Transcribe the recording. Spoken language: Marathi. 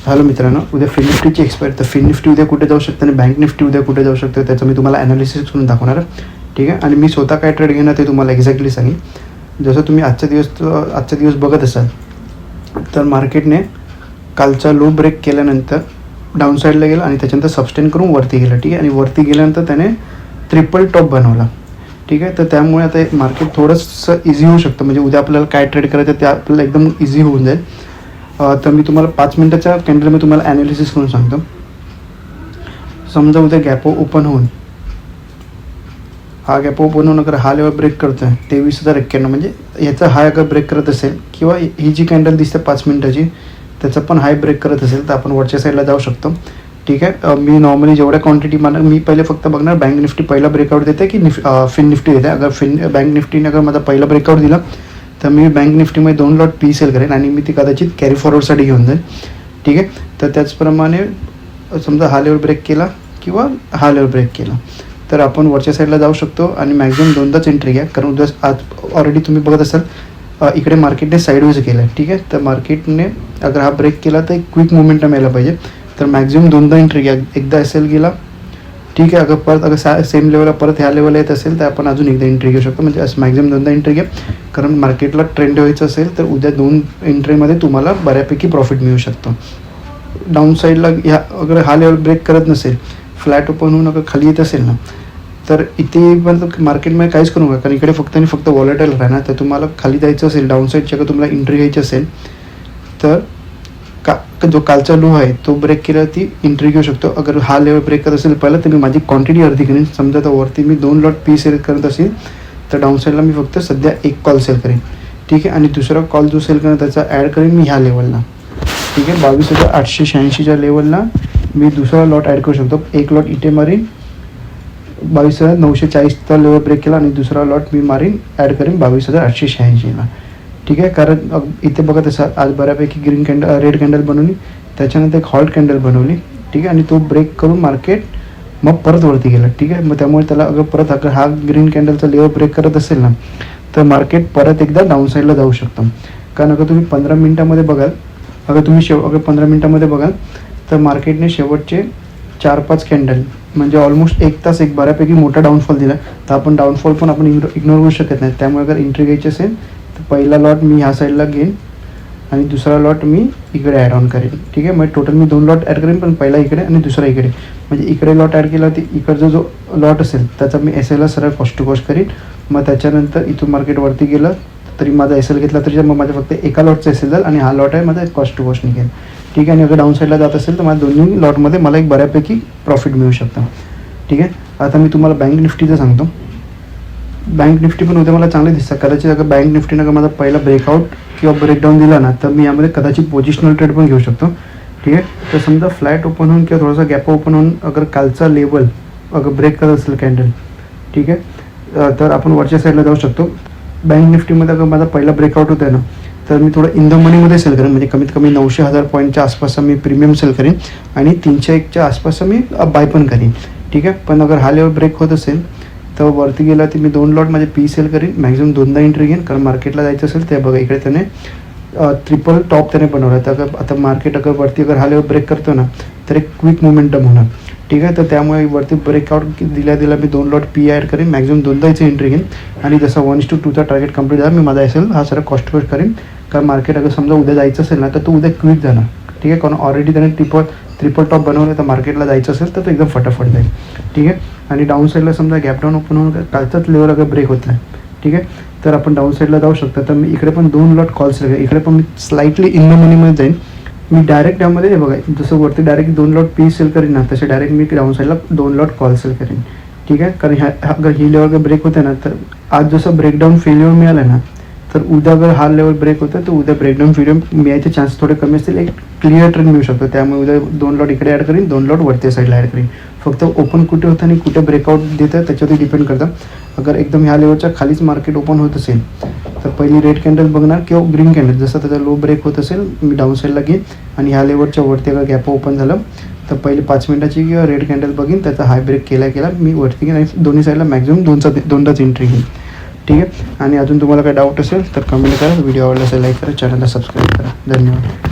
हॅलो मित्रांनो, उद्या फिन निफ्टीची एक्सपायरी. तर फिन निफ्टी उद्या कुठे जाऊ शकते आणि बँक निफ्टी उद्या कुठे जाऊ शकते त्याचं मी तुम्हाला ॲनालिसिस करून दाखवणार. ठीक आहे. आणि मी स्वतः काय ट्रेड घेणार ते तुम्हाला एक्झॅक्टली सांगेन. जसं तुम्ही आजचा दिवस बघत असाल तर मार्केटने कालचा लो ब्रेक केल्यानंतर डाऊन साईडला गेला आणि त्याच्यानंतर सबस्टेन करून वरती गेला. ठीक आहे. आणि वरती गेल्यानंतर त्याने ट्रिपल टॉप बनवला. ठीक आहे. तर त्यामुळे आता मार्केट थोडंसं इझी होऊ शकतं. म्हणजे उद्या आपल्याला काय ट्रेड करायचं ते आपल्याला एकदम इझी होऊन जाईल. तर मी तुम्हाला 5 मिनिटाच्या कॅन्डल मी तुम्हाला ॲनालिसिस करून सांगतो. समजा उद्या गॅप ओपन होऊन हा गॅप ओपन होऊन अगर हा लेवल ब्रेक करतो आहे 23,091, म्हणजे याचा हाय अगर ब्रेक करत असेल किंवा ही जी कॅन्डल दिसते 5 मिनिटाची त्याचा पण हाय ब्रेक करत असेल तर आपण वरच्या साईडला जाऊ शकतो. ठीक आहे. मी नॉर्मली जेवढ्या क्वांटिटी मी पहिले फक्त बघणार बँक निफ्टी पहिला ब्रेकआउट देते की फिन निफ्टी देते. अगर बँक निफ्टीने अगर माझा पहिला ब्रेकआउट दिला तर मी बँक निफ्टीमध्ये 2 लॉट पी सेल करेन आणि मी ती कदाचित कॅरी फॉरवर्डसाठी घेऊन जाईल. ठीक आहे. तर त्याचप्रमाणे समजा हा लेवल ब्रेक केला किंवा हा लेवल ब्रेक केला तर आपण वरच्या साईडला जाऊ शकतो आणि मॅक्झिमम 2दाच एंट्री घ्या. कारण उद्या आज ऑलरेडी तुम्ही बघत असाल इकडे मार्केटने साईडवेज केलं आहे. ठीक आहे. तर मार्केटने अगर हा ब्रेक केला तर एक क्विक मोमेंटम यायला पाहिजे. तर मॅक्झिमम 2दा एंट्री घ्या. एकदा एल गेला. ठीक आहे. अगर सेम लेवलला परत ह्या लेवलला येत असेल तर आपण अजून एकदा एंट्री घेऊ शकतो. म्हणजे असं मॅक्झिमम 2दा एंट्री घ्या. कारण मार्केटला ट्रेंड व्हायचं असेल तर उद्या 2 एंट्रीमध्ये तुम्हाला बऱ्यापैकी प्रॉफिट मिळू शकतो. डाऊन साईडला अगर हा लेवल ब्रेक करत नसेल, फ्लॅट ओपन होऊन अगर खाली येत असेल ना तर इथे पण मार्केटमध्ये काहीच करू नका. कारण इकडे फक्त वॉलेटाईल राहणार. तर तुम्हाला खाली जायचं असेल डाऊन साईडची अगर तुम्हाला एंट्री घ्यायची असेल तर जो कालचा लो आहे तो ब्रेक केला ती एंट्री घेऊ शकतो. अगर हा लेवल ब्रेक करत असेल पहिला तर मी माझी क्वांटिटी अर्धी करेन. समजा तर वरती मी 2 लॉट पी सेल करत असेल तर डाऊन साईडला मी फक्त सध्या 1 कॉल सेल करेन. ठीक आहे. आणि दुसरा कॉल जो सेल करेन त्याचा ॲड करेन मी ह्या लेवलला. ठीक आहे. 22,886च्या लेवलला मी दुसरा लॉट ॲड करू शकतो. 1 लॉट इथे मारीन 22,940चा लेवल ब्रेक केला आणि दुसरा लॉट मी मारीन ॲड करेन 22,886ला. ठीक आहे. कारण इथे बघत असाल आज बऱ्यापैकी रेड कॅन्डल बनवली, त्याच्यानंतर एक हॉल्ट कॅन्डल बनवली. ठीक आहे. आणि तो ब्रेक करून मार्केट मग परत वरती गेला. ठीक आहे. मग त्यामुळे त्याला अगर हा ग्रीन कॅन्डलचा लेवल ब्रेक करत असेल ना तर मार्केट परत एकदा डाऊन साईडला जाऊ शकतं. कारण अगर तुम्ही 15 मिनिटामध्ये बघाल अगर 15 मिनिटामध्ये बघाल तर मार्केटने शेवटचे 4-5 कॅन्डल म्हणजे ऑलमोस्ट 1 तास एक बऱ्यापैकी मोठा डाऊनफॉल दिला. तर आपण डाऊनफॉल पण आपण इग्नोर करू शकत नाही. त्यामुळे अगर एंट्री घ्यायची असेल तर पहिला लॉट मी ह्या साईडला घेईन आणि दुसरा लॉट मी इकडे ॲड ऑन करेन. ठीक आहे. मग टोटल मी 2 लॉट ॲड करेन, पण पहिला इकडे आणि दुसरा इकडे. म्हणजे इकडे लॉट ॲड केला ती इकडचा जो लॉट असेल त्याचा मी एल सरळ कॉस्ट टू कॉस्ट करीन. मग त्याच्यानंतर इथून मार्केट वरती गेलं तरी माझा एल घेतला तरी मग माझ्या फक्त एका लॉटचा एल जाईल आणि हा लॉट आहे माझा कॉस्ट टू कॉस्ट निघेल. ठीक आहे. आणि अगर डाऊन साईडला जात असेल तर माझ्या दोन्ही लॉटमध्ये मला एक बऱ्यापैकी प्रॉफिट मिळू शकतं. ठीक आहे. आता मी तुम्हाला बँक निफ्टीचं सांगतो. बँक निफ्टी पण उद्या मला चांगले दिसतात. कदाचित अगर बँक निफ्टीनं अगर माझा पहिला ब्रेकआउट किंवा ब्रेकडाऊन दिला ना तर मी यामध्ये कदाचित पोझिशनल ट्रेड पण घेऊ शकतो. ठीक आहे. तर समजा फ्लॅट ओपन होऊन किंवा थोडासा गॅप ओपन होऊन अगर कालचा लेवल अगर ब्रेक करत असेल कॅन्डल, ठीक आहे, तर आपण वरच्या साईडला जाऊ शकतो. बँक निफ्टीमध्ये अगर माझा पहिला ब्रेकआउट होत आहे ना तर मी थोडं इन द मनीमध्ये सेल करेन. म्हणजे कमीत कमी 900,000 पॉईंटच्या आसपास मी प्रीमियम सेल करेन आणि 301च्या आसपास मी बाय पण करेन. ठीक आहे. पण अगर हा लेवल ब्रेक होत असेल तर वरती गेला तर मी 2 लॉट माझे पी सेल करेन. मॅक्झिमम 2दा एंट्री घेईन. कारण मार्केटला जायचं असेल ते बघा इकडे त्याने ट्रिपल टॉप त्याने बनवला. तर आता मार्केट अगर वरती अगर हा लेवल ब्रेक करतो ना तर एक क्विक मोमेंटम होणार. ठीक आहे. तर त्यामुळे वरती ब्रेकआउट दिल्या मी 2 लॉट पी ॲड करेन. मॅक्झिमम 2दाची एंट्री घेईन आणि जसा 1:2चा टार्गेट कंप्लीट झाला मी माझा एल हा सर कॉस्ट कॉस्ट करेन. कारण मार्केट अगर समजा उद्या जायचं असेल ना तर तो उद्या क्विक जाणार. ठीक आहे. कारण ऑलरेडी त्याने ट्रिपल टॉप बनवलं तर मार्केटला जायचं असेल तर तो एकदम फटाफट जाईल. ठीक आहे. आणि डाऊन साईडला समजा गॅप डाऊन ओपन होऊन कालचाच लेवल अगर ब्रेक होत नाही, ठीक आहे, तर आपण डाऊन साईडला जाऊ शकतो. तर मी इकडे पण 2 लॉट कॉल्स इकडे पण मी स्लाइटली इन द मनीमध्ये जाईन. मी डायरेक्ट त्यामध्ये बघा जसं वरती डायरेक्ट 2 लॉट पी सेल करीन ना तसे डायरेक्ट मी डाऊन साईडला 2 लॉट कॉल सेल करेन. ठीक आहे. कारण अगर ही लेवल ब्रेक होते ना तर आज जसं ब्रेकडाऊन फेल्युअर मिळालं ना तर उद्या अगर हा लेवल ब्रेक होतं तर उद्या ब्रेकडाऊन फेल्युअर मिळायचे चान्स थोडे कमी असतील. एक क्लिअर ट्रेंड मिळू शकतो. त्यामुळे उद्या 2 लॉट इकडे ॲड करीन, 2 लॉट वरती साईडला ॲड करीन. फक्त ओपन कुठे होतं आणि कुठे ब्रेकआउट देतं त्याच्यावरती डिपेंड करतं. अगर एकदम ह्या लेवलच्या खालीच मार्केट ओपन होत असेल तर पहिली रेड कॅन्डल बघणार किंवा ग्रीन कॅन्डल जसं त्याचा लो ब्रेक होत असेल मी डाऊन साईडला घेईन आणि ह्या लेवलच्या वरती अगर गॅप ओपन झालं तर पहिले 5 मिनिटाची किंवा रेड कॅन्डल बघीन त्याचा हाय ब्रेक केला मी वरती घेईन आणि दोन्ही साईडला मॅक्झिमम 2दाच एंट्री घेईन. ठीक आहे. आणि अजून तुम्हाला काही डाऊट असेल तर कमेंट करा. व्हिडिओ आवडला असेल लाईक करा, चॅनलला सबस्क्राईब करा. धन्यवाद.